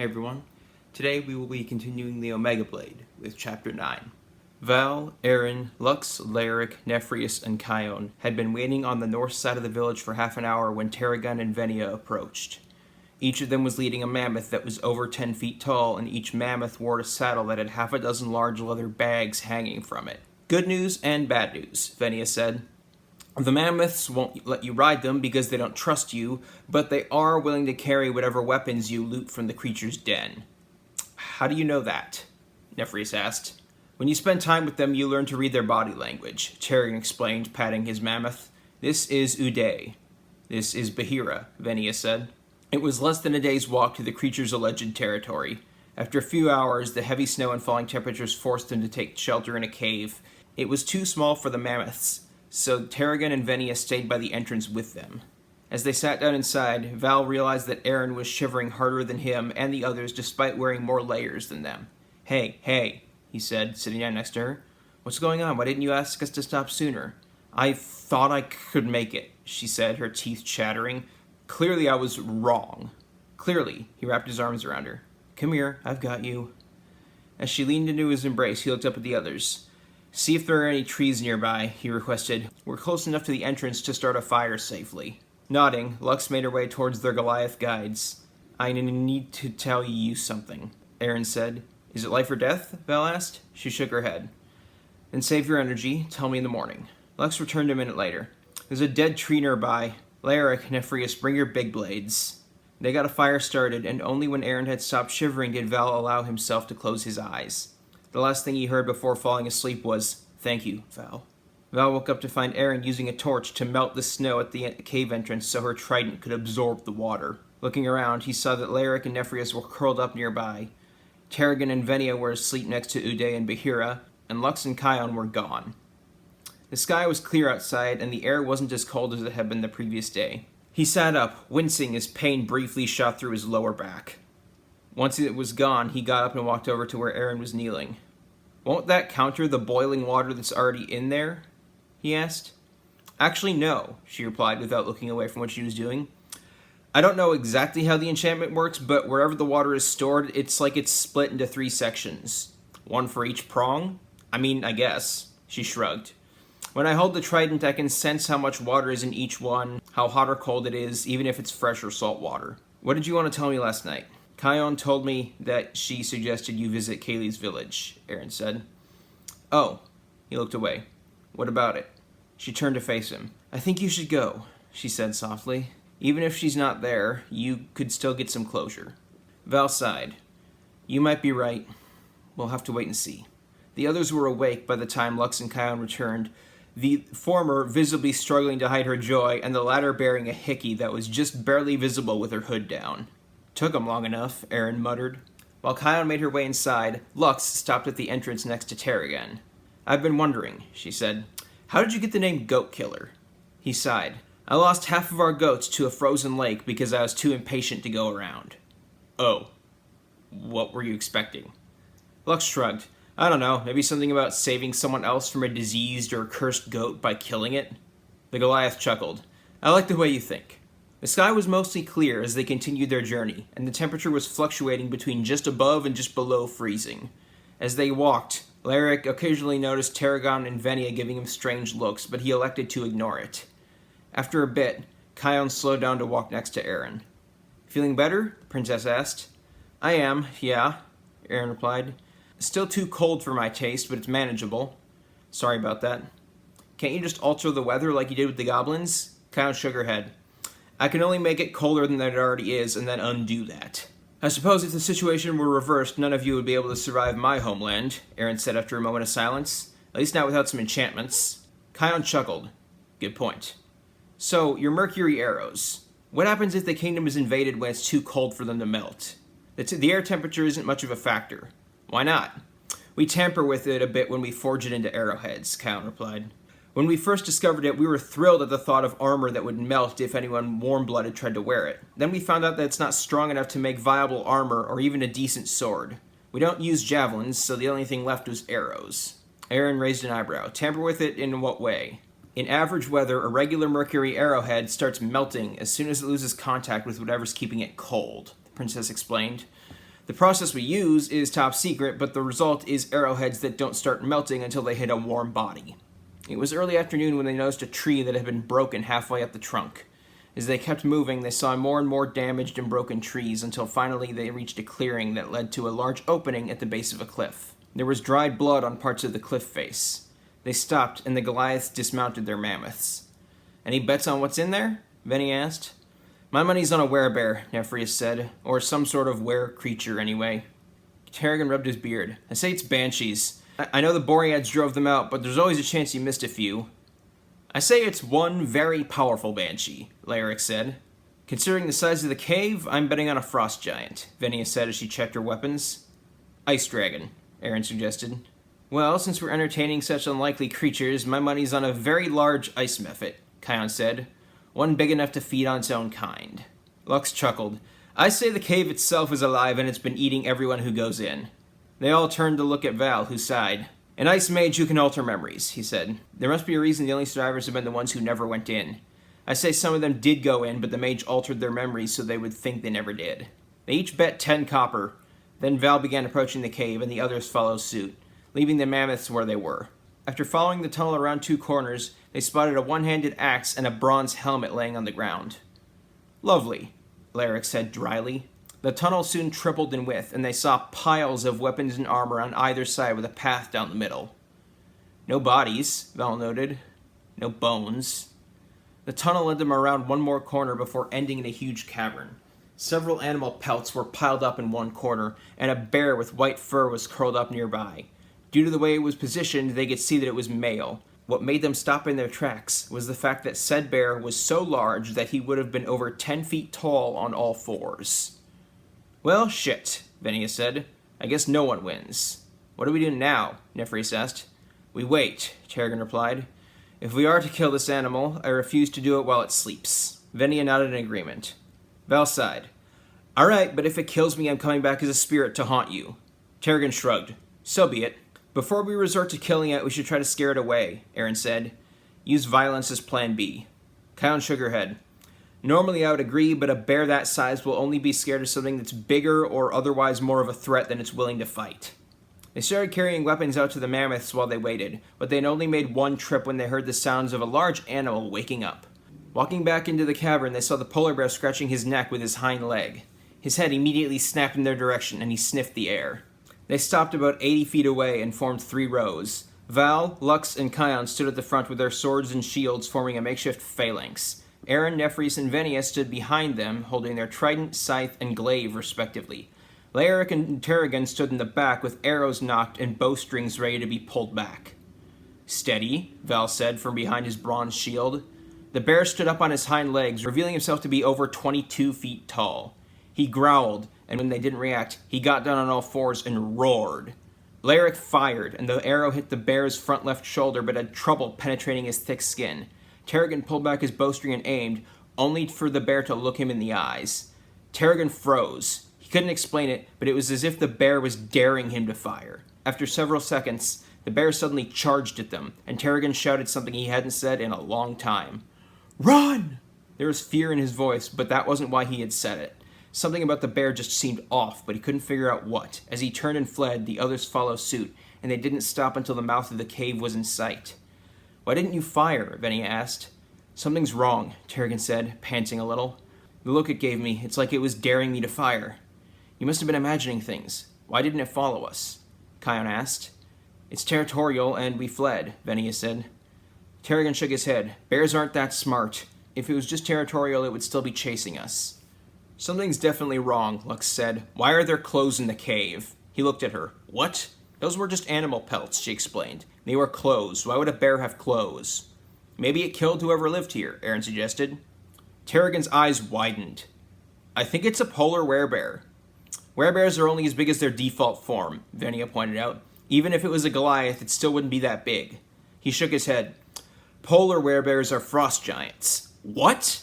Hey everyone, today we will be continuing the Omega Blade with Chapter 9. Val, Aaron, Lux, Lyric, Nephrius, and Kion had been waiting on the north side of the village for half an hour when Tarragon and Venia approached. Each of them was leading a mammoth that was over 10 feet tall, and each mammoth wore a saddle that had half a dozen large leather bags hanging from it. Good news and bad news, Venia said. The mammoths won't let you ride them because they don't trust you, but they are willing to carry whatever weapons you loot from the creature's den. How do you know that? Nephrius asked. When you spend time with them, you learn to read their body language, Tarragon explained, patting his mammoth. This is Uday. This is Bahira, Venia said. It was less than a day's walk to the creature's alleged territory. After a few hours, the heavy snow and falling temperatures forced them to take shelter in a cave. It was too small for the mammoths, so Tarragon and Venia stayed by the entrance with them. As they sat down inside, Val realized that Aaron was shivering harder than him and the others despite wearing more layers than them. Hey, he said, sitting down next to her. What's going on? Why didn't you ask us to stop sooner? I thought I could make it, she said, her teeth chattering. Clearly I was wrong. Clearly, he wrapped his arms around her. Come here, I've got you. As she leaned into his embrace, he looked up at the others. See if there are any trees nearby, he requested. We're close enough to the entrance to start a fire safely. Nodding, Lux made her way towards their Goliath guides. I need to tell you something, Aaron said. Is it life or death? Val asked. She shook her head. Then save your energy. Tell me in the morning. Lux returned a minute later. There's a dead tree nearby. Lyric, Nephrius, bring your big blades. They got a fire started, and only when Aaron had stopped shivering did Val allow himself to close his eyes. The last thing he heard before falling asleep was, Thank you, Val. Val woke up to find Aaron using a torch to melt the snow at the cave entrance so her trident could absorb the water. Looking around, he saw that Lyric and Nephrius were curled up nearby. Tarragon and Venia were asleep next to Uday and Bahira, and Lux and Kion were gone. The sky was clear outside, and the air wasn't as cold as it had been the previous day. He sat up, wincing as pain briefly shot through his lower back. Once it was gone, he got up and walked over to where Aaron was kneeling. Won't that counter the boiling water that's already in there? He asked. Actually, no, she replied without looking away from what she was doing. I don't know exactly how the enchantment works, but wherever the water is stored, it's like it's split into 3 sections. One for each prong? I guess. She shrugged. When I hold the trident, I can sense how much water is in each one, how hot or cold it is, even if it's fresh or salt water. What did you want to tell me last night? Kion told me that she suggested you visit Kaylee's village, Aaron said. Oh, he looked away. What about it? She turned to face him. I think you should go, she said softly. Even if she's not there, you could still get some closure. Val sighed. You might be right. We'll have to wait and see. The others were awake by the time Lux and Kion returned, the former visibly struggling to hide her joy, and the latter bearing a hickey that was just barely visible with her hood down. Took 'em long enough, Aaron muttered. While Kion made her way inside, Lux stopped at the entrance next to Tarragon. I've been wondering, she said. How did you get the name Goat Killer? He sighed. I lost half of our goats to a frozen lake because I was too impatient to go around. Oh. What were you expecting? Lux shrugged. I don't know, maybe something about saving someone else from a diseased or cursed goat by killing it? The Goliath chuckled. I like the way you think. The sky was mostly clear as they continued their journey, and the temperature was fluctuating between just above and just below freezing. As they walked, Lyric occasionally noticed Tarragon and Venia giving him strange looks, but he elected to ignore it. After a bit, Kion slowed down to walk next to Aaron. Feeling better? The princess asked. I am, yeah, Aaron replied. Still too cold for my taste, but it's manageable. Sorry about that. Can't you just alter the weather like you did with the goblins? Kion shook her head. I can only make it colder than it already is, and then undo that. I suppose if the situation were reversed, none of you would be able to survive my homeland, Aaron said after a moment of silence. At least not without some enchantments. Kion chuckled. Good point. So, your mercury arrows. What happens if the kingdom is invaded when it's too cold for them to melt? The air temperature isn't much of a factor. Why not? We tamper with it a bit when we forge it into arrowheads, Kion replied. When we first discovered it, we were thrilled at the thought of armor that would melt if anyone warm-blooded tried to wear it. Then we found out that it's not strong enough to make viable armor or even a decent sword. We don't use javelins, so the only thing left was arrows. Aaron raised an eyebrow. Tamper with it in what way? In average weather, a regular mercury arrowhead starts melting as soon as it loses contact with whatever's keeping it cold, the princess explained. The process we use is top secret, but the result is arrowheads that don't start melting until they hit a warm body. It was early afternoon when they noticed a tree that had been broken halfway up the trunk. As they kept moving, they saw more and more damaged and broken trees until finally they reached a clearing that led to a large opening at the base of a cliff. There was dried blood on parts of the cliff face. They stopped, and the Goliaths dismounted their mammoths. "Any bets on what's in there?" Venny asked. "My money's on a werebear," Nefrius said. "Or some sort of were-creature, anyway." Tarragon rubbed his beard. "I say it's banshees. I know the Boreads drove them out, but there's always a chance you missed a few." "I say it's one very powerful banshee," Laeric said. "Considering the size of the cave, I'm betting on a frost giant," Venia said as she checked her weapons. "Ice dragon," Aaron suggested. "Well, since we're entertaining such unlikely creatures, my money's on a very large ice mephit," Kion said. "One big enough to feed on its own kind." Lux chuckled. "I say the cave itself is alive and it's been eating everyone who goes in." They all turned to look at Val, who sighed. "An ice mage who can alter memories," he said. "There must be a reason the only survivors have been the ones who never went in. I say some of them did go in, but the mage altered their memories so they would think they never did." They each bet 10 copper. Then Val began approaching the cave, and the others followed suit, leaving the mammoths where they were. After following the tunnel around 2 corners, they spotted a one-handed axe and a bronze helmet laying on the ground. "Lovely," Laeric said dryly. The tunnel soon tripled in width, and they saw piles of weapons and armor on either side with a path down the middle. "No bodies," Val noted. "No bones." The tunnel led them around one more corner before ending in a huge cavern. Several animal pelts were piled up in one corner, and a bear with white fur was curled up nearby. Due to the way it was positioned, they could see that it was male. What made them stop in their tracks was the fact that said bear was so large that he would have been over 10 feet tall on all fours. "Well, shit," Venia said. "I guess no one wins." "What do we do now?" Nefrius asked. "We wait," Tarragon replied. "If we are to kill this animal, I refuse to do it while it sleeps." Venia nodded in agreement. Val sighed. "All right, but if it kills me, I'm coming back as a spirit to haunt you." Tarragon shrugged. "So be it. Before we resort to killing it, we should try to scare it away," Aaron said. "Use violence as plan B." Kion shook her head. "Normally I would agree, but a bear that size will only be scared of something that's bigger or otherwise more of a threat than it's willing to fight." They started carrying weapons out to the mammoths while they waited, but they had only made one trip when they heard the sounds of a large animal waking up. Walking back into the cavern, they saw the polar bear scratching his neck with his hind leg. His head immediately snapped in their direction, and he sniffed the air. They stopped about 80 feet away and formed 3 rows. Val, Lux, and Kion stood at the front with their swords and shields forming a makeshift phalanx. Aaron, Nefrius, and Venia stood behind them, holding their trident, scythe, and glaive, respectively. Laeric and Tarragon stood in the back with arrows knocked and bowstrings ready to be pulled back. "Steady," Val said from behind his bronze shield. The bear stood up on his hind legs, revealing himself to be over 22 feet tall. He growled, and when they didn't react, he got down on all fours and roared. Laeric fired, and the arrow hit the bear's front left shoulder but had trouble penetrating his thick skin. Tarragon pulled back his bowstring and aimed, only for the bear to look him in the eyes. Tarragon froze. He couldn't explain it, but it was as if the bear was daring him to fire. After several seconds, the bear suddenly charged at them, and Tarragon shouted something he hadn't said in a long time. "Run!" There was fear in his voice, but that wasn't why he had said it. Something about the bear just seemed off, but he couldn't figure out what. As he turned and fled, the others followed suit, and they didn't stop until the mouth of the cave was in sight. "Why didn't you fire?" Venia asked. "Something's wrong," Tarragon said, panting a little. "The look it gave me, it's like it was daring me to fire." "You must have been imagining things. Why didn't it follow us?" Kion asked. "It's territorial, and we fled," Venia said. Tarragon shook his head. "Bears aren't that smart. If it was just territorial, it would still be chasing us." "Something's definitely wrong," Lux said. "Why are there clothes in the cave?" He looked at her. "What?" "Those were just animal pelts," she explained. "They were clothes. Why would a bear have clothes?" "Maybe it killed whoever lived here," Aaron suggested. Tarragon's eyes widened. "I think it's a polar werebear." "Werebears are only as big as their default form," Venia pointed out. "Even if it was a Goliath, it still wouldn't be that big." He shook his head. "Polar werebears are frost giants." "What?"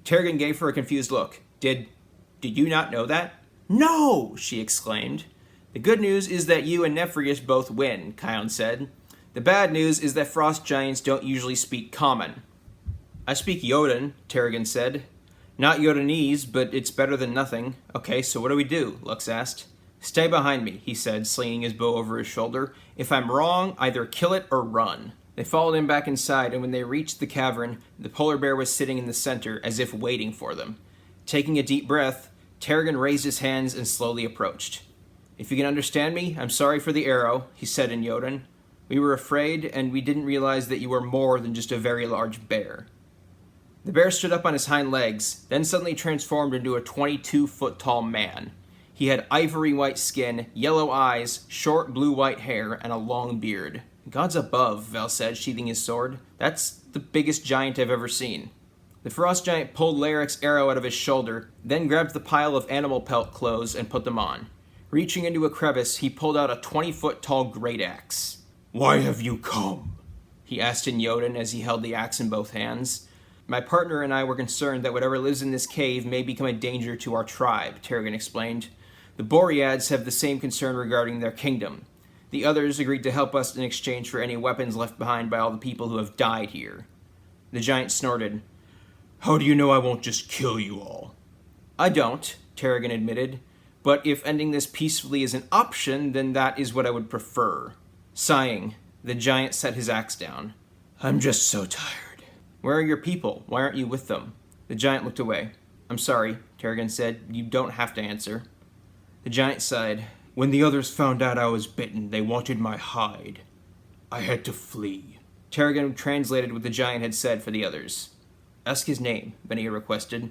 Tarragon gave her a confused look. Did you not know that?" "No!" she exclaimed. "The good news is that you and Nefrius both win," Kion said. "The bad news is that frost giants don't usually speak common." "I speak Jotun," Tarragon said. "Not Jotunese, but it's better than nothing." "Okay, so what do we do?" Lux asked. Stay behind me, he said, slinging his bow over his shoulder. If I'm wrong, either kill it or run. They followed him back inside, and when they reached the cavern, the polar bear was sitting in the center, as if waiting for them. Taking a deep breath, Terrigan raised his hands and slowly approached. If you can understand me, I'm sorry for the arrow, he said in Jotun. We were afraid, and we didn't realize that you were more than just a very large bear. The bear stood up on his hind legs, then suddenly transformed into a 22-foot-tall man. He had ivory white skin, yellow eyes, short blue-white hair, and a long beard. Gods above, Vel said, sheathing his sword. That's the biggest giant I've ever seen. The frost giant pulled Laric's arrow out of his shoulder, then grabbed the pile of animal pelt clothes and put them on. Reaching into a crevice, he pulled out a 20-foot-tall great axe. Why have you come? He asked in Jotun as he held the axe in both hands. My partner and I were concerned that whatever lives in this cave may become a danger to our tribe, Terrigan explained. The Boreads have the same concern regarding their kingdom. The others agreed to help us in exchange for any weapons left behind by all the people who have died here. The giant snorted. How do you know I won't just kill you all? I don't, Terrigan admitted. But if ending this peacefully is an option, then that is what I would prefer. Sighing, the giant set his axe down. I'm just so tired. Where are your people? Why aren't you with them? The giant looked away. I'm sorry, Terrigan said. You don't have to answer. The giant sighed. When the others found out I was bitten, they wanted my hide. I had to flee. Terrigan translated what the giant had said for the others. Ask his name, Venia requested.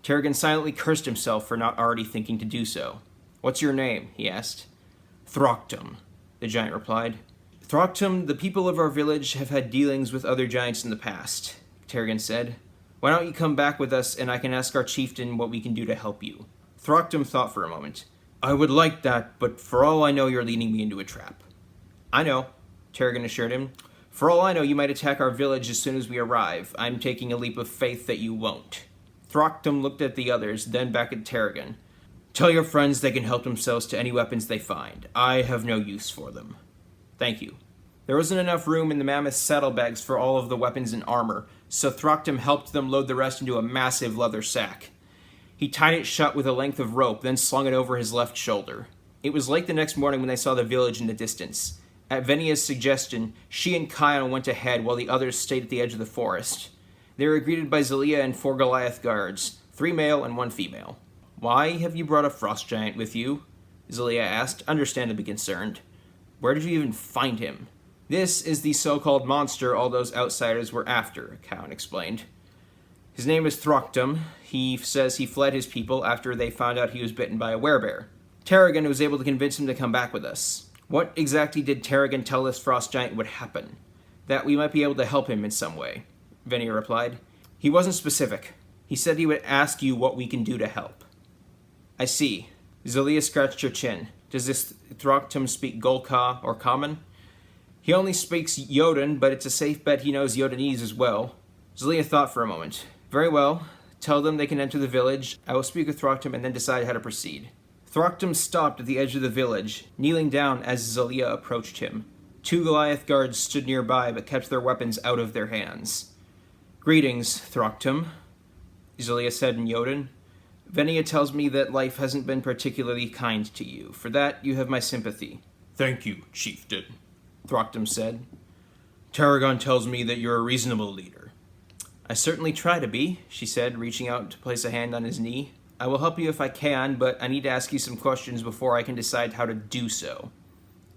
Terrigan silently cursed himself for not already thinking to do so. What's your name? He asked. Throcktum, the giant replied. Throcktum, the people of our village have had dealings with other giants in the past, Terrigan said. Why don't you come back with us and I can ask our chieftain what we can do to help you? Throcktum thought for a moment. I would like that, but for all I know, you're leading me into a trap. I know, Terrigan assured him. For all I know, you might attack our village as soon as we arrive. I'm taking a leap of faith that you won't. Throcktum looked at the others, then back at Terrigan. Tell your friends they can help themselves to any weapons they find. I have no use for them. Thank you. There wasn't enough room in the mammoth saddlebags for all of the weapons and armor, so Throcktum helped them load the rest into a massive leather sack. He tied it shut with a length of rope, then slung it over his left shoulder. It was late the next morning when they saw the village in the distance. At Venia's suggestion, she and Kion went ahead while the others stayed at the edge of the forest. They were greeted by Zelia and 4 Goliath guards, 3 male and 1 female. Why have you brought a frost giant with you? Zelia asked, understandably concerned. Where did you even find him? This is the so-called monster all those outsiders were after, Kion explained. His name is Throcktum. He says he fled his people after they found out he was bitten by a werebear. Terrigan was able to convince him to come back with us. What exactly did Terrigan tell this frost giant would happen? That we might be able to help him in some way, Venia replied. He wasn't specific. He said he would ask you what we can do to help. I see. Zelia scratched her chin. Does this Throcktum speak Golka or Common? He only speaks Jotun, but it's a safe bet he knows Jotunese as well. Zelia thought for a moment. Very well. Tell them they can enter the village. I will speak with Throcktum and then decide how to proceed. Throcktum stopped at the edge of the village, kneeling down as Zelia approached him. 2 Goliath guards stood nearby but kept their weapons out of their hands. Greetings, Throcktum, Zelia said in Jotun. Venia tells me that life hasn't been particularly kind to you. For that, you have my sympathy. Thank you, chieftain, Throcktum said. Tarragon tells me that you're a reasonable leader. I certainly try to be, she said, reaching out to place a hand on his knee. I will help you if I can, but I need to ask you some questions before I can decide how to do so.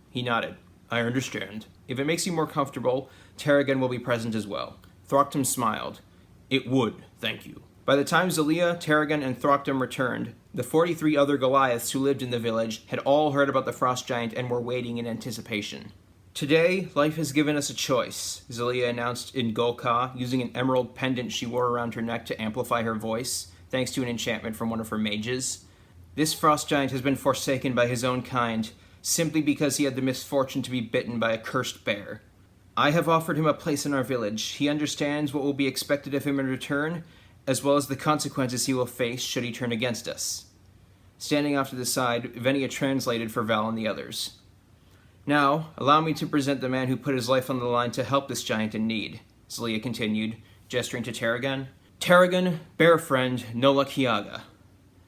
He nodded. I understand. If it makes you more comfortable, Tarragon will be present as well. Throcktum smiled. It would, thank you. By the time Zelia, Tarragon, and Throcktum returned, the 43 other Goliaths who lived in the village had all heard about the frost giant and were waiting in anticipation. Today, life has given us a choice, Zelia announced in Golka, using an emerald pendant she wore around her neck to amplify her voice, thanks to an enchantment from one of her mages. This frost giant has been forsaken by his own kind, simply because he had the misfortune to be bitten by a cursed bear. I have offered him a place in our village. He understands what will be expected of him in return, as well as the consequences he will face should he turn against us. Standing off to the side, Venia translated for Val and the others. Now, allow me to present the man who put his life on the line to help this giant in need, Zelia continued, gesturing to Tarragon. Tarragon, bear friend, Nola Kiaga.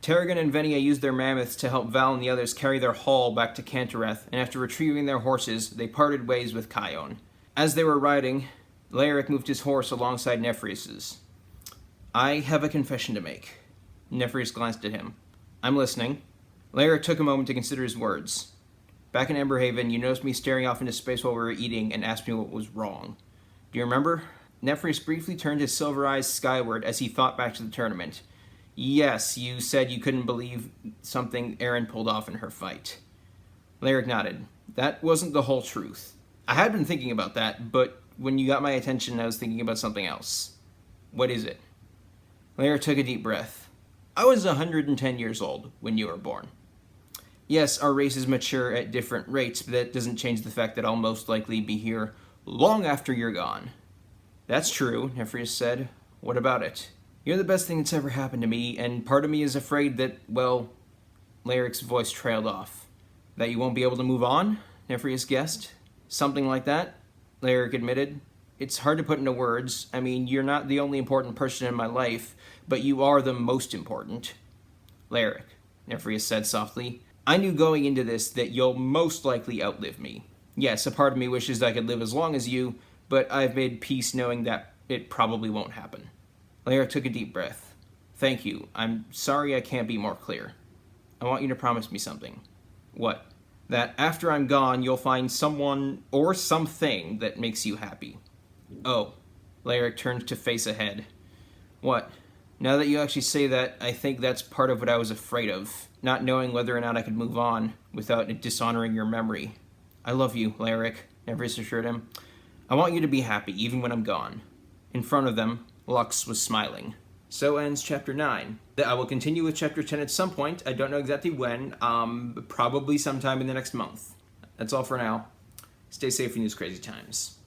Tarragon and Venia used their mammoths to help Val and the others carry their haul back to Cantoreth, and after retrieving their horses, they parted ways with Kion. As they were riding, Laeric moved his horse alongside Nefrius's. I have a confession to make. Nefrius glanced at him. I'm listening. Laeric took a moment to consider his words. Back in Emberhaven, you noticed me staring off into space while we were eating and asked me what was wrong. Do you remember? Nefrius briefly turned his silver eyes skyward as he thought back to the tournament. Yes, you said you couldn't believe something Erin pulled off in her fight. Laeric nodded. That wasn't the whole truth. I had been thinking about that, but when you got my attention, I was thinking about something else. What is it? Laeric took a deep breath. I was 110 years old when you were born. Yes, our races mature at different rates, but that doesn't change the fact that I'll most likely be here long after you're gone. That's true, Nefrius said. What about it? You're the best thing that's ever happened to me, and part of me is afraid that, well... Laeric's voice trailed off. That you won't be able to move on? Nefrius guessed. Something like that, Laeric admitted. It's hard to put into words. I mean, you're not the only important person in my life, but you are the most important. Laeric, Nefrius said softly, I knew going into this that you'll most likely outlive me. Yes, a part of me wishes I could live as long as you, but I've made peace knowing that it probably won't happen. Laeric took a deep breath. Thank you. I'm sorry I can't be more clear. I want you to promise me something. What? That after I'm gone, you'll find someone or something that makes you happy. Oh. Laeric turned to face ahead. What? Now that you actually say that, I think that's part of what I was afraid of. Not knowing whether or not I could move on without it dishonoring your memory. I love you, Laeric, Nefrius assured him. I want you to be happy, even when I'm gone. In front of them, Lux was smiling. So ends Chapter 9. I will continue with Chapter 10 at some point. I don't know exactly when. Probably sometime in the next month. That's all for now. Stay safe in these crazy times.